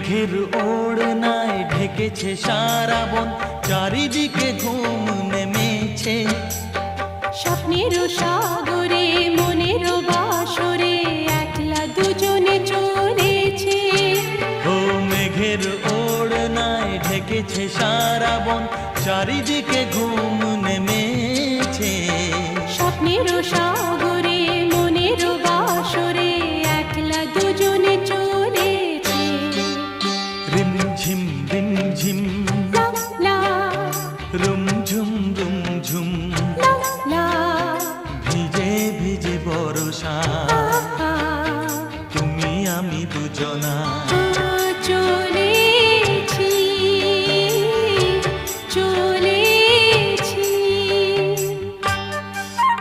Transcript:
মেঘের ওড়নায় ঢেকেছে সারা বন, চারিদিকে ঘুম নেমেছে। স্বপ্নের সাগরে মনের বাসরে একলা দুজনে চলেছে। ও মেঘের ওড়নায় ঢেকেছে সারা বন, চারিদিকে ঘুম নেমেছে। স্বপ্নের সাগরে মনের বাসরে একলা দুজনে চলেছে। রিমঝিম রিমঝিম লা লা রুমঝুম রুমঝুম লা লা ভিজে ভিজে বর্ষা।